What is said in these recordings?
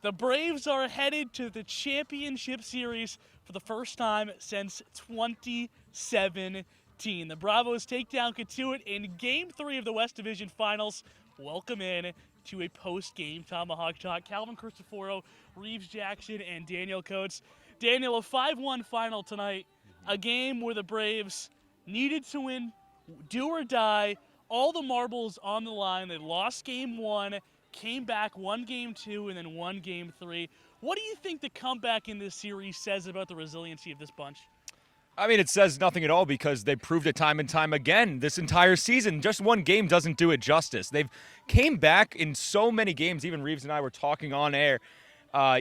The Braves are headed to the championship series for the first time since 2017. The Bravos take down Cotuit in Game 3 of the West Division Finals. Welcome in to a post-game Tomahawk Talk. Calvin Christoforo, Reeves Jackson, and Daniel Coates. Daniel, a 5-1 final tonight. A game where the Braves needed to win, do or die. All the marbles on the line. They lost Game 1, came back, won Game 2, and then won Game 3. What do you think the comeback in this series says about the resiliency of this bunch? I mean, it says nothing at all because they proved it time and time again this entire season. Just one game doesn't do it justice. They've came back in so many games. Even Reeves and I were talking on air.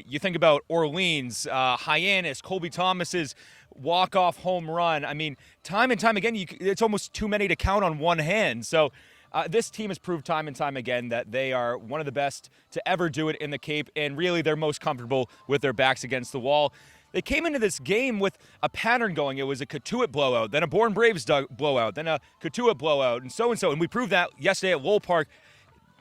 You think about Orleans, Hyannis, Colby Thomas's walk-off home run. I mean, time and time again, it's almost too many to count on one hand. So this team has proved time and time again that they are one of the best to ever do it in the Cape, and really they're most comfortable with their backs against the wall. They came into this game with a pattern going. It was a Cotuit blowout, then a Bourne Braves blowout, then a Cotuit blowout, and so. And we proved that yesterday at Lowell Park.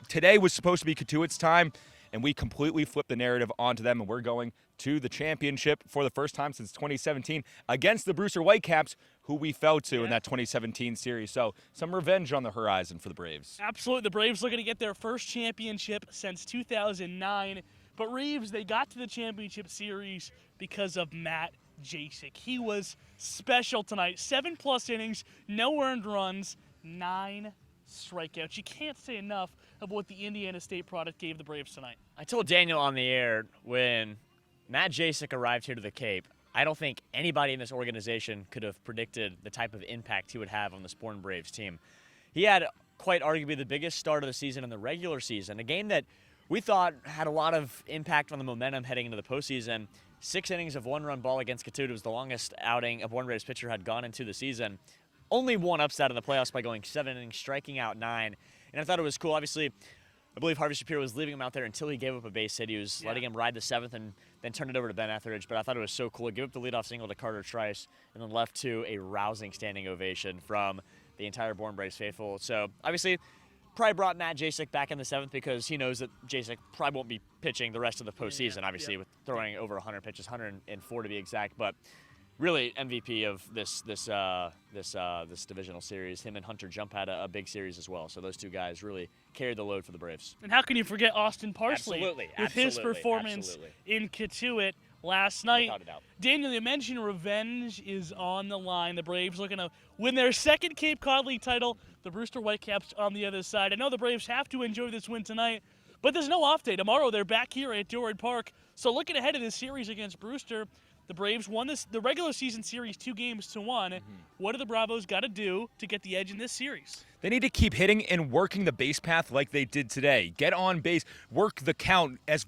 Today was supposed to be Cotuit's time, and we completely flipped the narrative onto them, and we're going to the championship for the first time since 2017 against the Brewster Whitecaps, who we fell to in that 2017 series. So some revenge on the horizon for the Braves. Absolutely. The Braves looking to get their first championship since 2009. But Reeves, they got to the championship series because of Matt Jasek. He was special tonight. 7+ innings, no earned runs, 9 strikeouts. You can't say enough of what the Indiana State product gave the Braves tonight. I told Daniel on the air when Matt Jasek arrived here to the Cape, I don't think anybody in this organization could have predicted the type of impact he would have on the Bourne Braves team. He had quite arguably the biggest start of the season in the regular season, a game that we thought had a lot of impact on the momentum heading into the postseason. 6 innings of 1-run ball against Cotuit was the longest outing a Bourne Braves pitcher had gone into the season. Only one upset in the playoffs by going 7 innings, striking out 9. And I thought it was cool. Obviously, I believe Harvey Shapiro was leaving him out there until he gave up a base hit. He was letting him ride the 7th and then turned it over to Ben Etheridge. But I thought it was so cool. He gave up the leadoff single to Carter Trice and then left to a rousing standing ovation from the entire Bourne Braves faithful. So, obviously, probably brought Matt Jasek back in the 7th because he knows that Jasek probably won't be pitching the rest of the postseason, obviously, with throwing over 100 pitches, 104 to be exact. But really, MVP of this divisional series. Him and Hunter Jump had a big series as well. So those two guys really carried the load for the Braves. And how can you forget Austin Parsley Absolutely. with his performance in Cotuit last night? Without a doubt. Daniel, you mentioned revenge is on the line. The Braves looking to win their second Cape Cod League title. The Brewster Whitecaps on the other side. I know the Braves have to enjoy this win tonight, but there's no off day. Tomorrow they're back here at Dorad Park. So looking ahead to this series against Brewster, the Braves won the regular season series 2-1. What do the Bravos got to do to get the edge in this series? They need to keep hitting and working the base path like they did today. Get on base, work the count as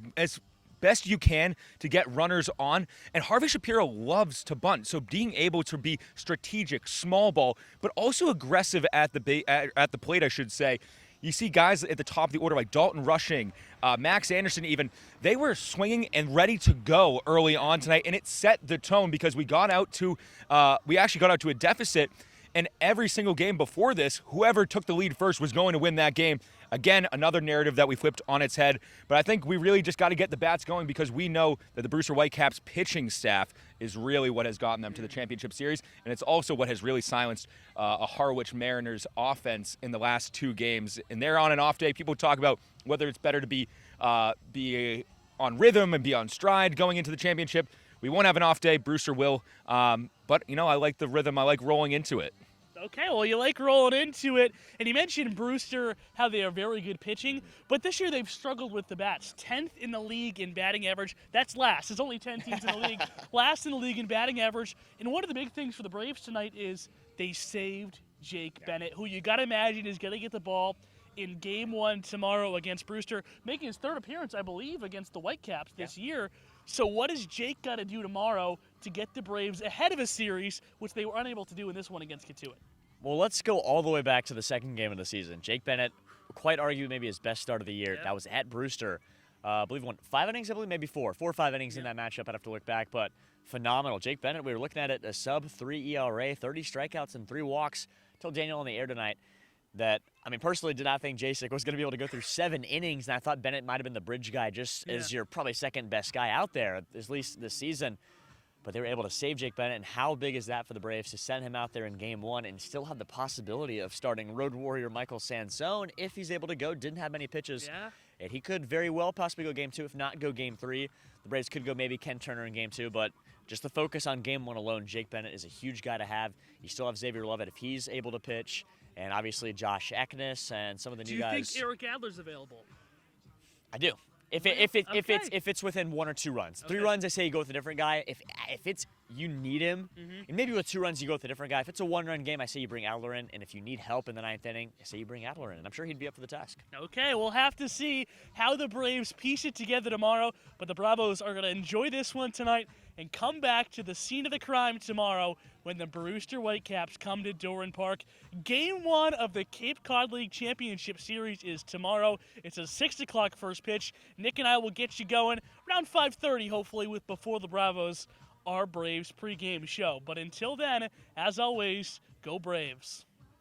best you can to get runners on. And Harvey Shapiro loves to bunt, so being able to be strategic, small ball, but also aggressive at the plate, I should say. You see guys at the top of the order like Dalton Rushing, Max Anderson even, they were swinging and ready to go early on tonight, and it set the tone because we actually got out to a deficit, and every single game before this, whoever took the lead first was going to win that game. Again, another narrative that we flipped on its head, but I think we really just got to get the bats going because we know that the Brewster Whitecaps pitching staff is really what has gotten them to the championship series, and it's also what has really silenced a Harwich Mariners offense in the last 2 games. And they're on an off day. People talk about whether it's better to be on rhythm and be on stride going into the championship. We won't have an off day. Brewster will. But, I like the rhythm. I like rolling into it. Okay, well, you like rolling into it. And you mentioned Brewster, how they are very good pitching. But this year they've struggled with the bats. 10th in the league in batting average. That's last. There's only 10 teams in the league. Last in the league in batting average. And one of the big things for the Braves tonight is they saved Jake Bennett, who you got to imagine is going to get the ball in Game 1 tomorrow against Brewster, making his 3rd appearance, I believe, against the Whitecaps this year. So what does Jake got to do tomorrow to get the Braves ahead of a series, which they were unable to do in this one against Cotuit? Well, let's go all the way back to the second game of the season. Jake Bennett, quite arguably maybe his best start of the year. That was at Brewster. I believe he won 5 innings, maybe 4 or 5 innings in that matchup. I'd have to look back, but phenomenal. Jake Bennett, we were looking at it, a sub-3 ERA, 30 strikeouts and 3 walks. I told Daniel on the air tonight, that, I mean, personally did not think Jasek was going to be able to go through 7 innings, and I thought Bennett might have been the bridge guy just as your probably second best guy out there, at least this season. But they were able to save Jake Bennett, and how big is that for the Braves to send him out there in Game 1 and still have the possibility of starting road warrior Michael Sansone if he's able to go. Didn't have many pitches. Yeah. And he could very well possibly go Game 2, if not go Game 3. The Braves could go maybe Ken Turner in Game 2, but just the focus on Game 1 alone, Jake Bennett is a huge guy to have. You still have Xavier Lovett if he's able to pitch, and obviously Josh Eknes and some of the new guys. Do you think Eric Adler's available? I do. If it's within 1 or 2 runs, 3 runs, I say you go with a different guy. If it's you need him, and maybe with 2 runs you go with a different guy. If it's a 1-run game, I say you bring Adler in, and if you need help in the 9th inning, I say you bring Adler in, and I'm sure he'd be up for the task. Okay, we'll have to see how the Braves piece it together tomorrow, but the Bravos are going to enjoy this one tonight and come back to the scene of the crime tomorrow when the Brewster Whitecaps come to Doran Park. Game 1 of the Cape Cod League Championship Series is tomorrow. It's a 6 o'clock first pitch. Nick and I will get you going around 5:30, hopefully, with Before the Bravos, our Braves pregame show. But until then, as always, go Braves.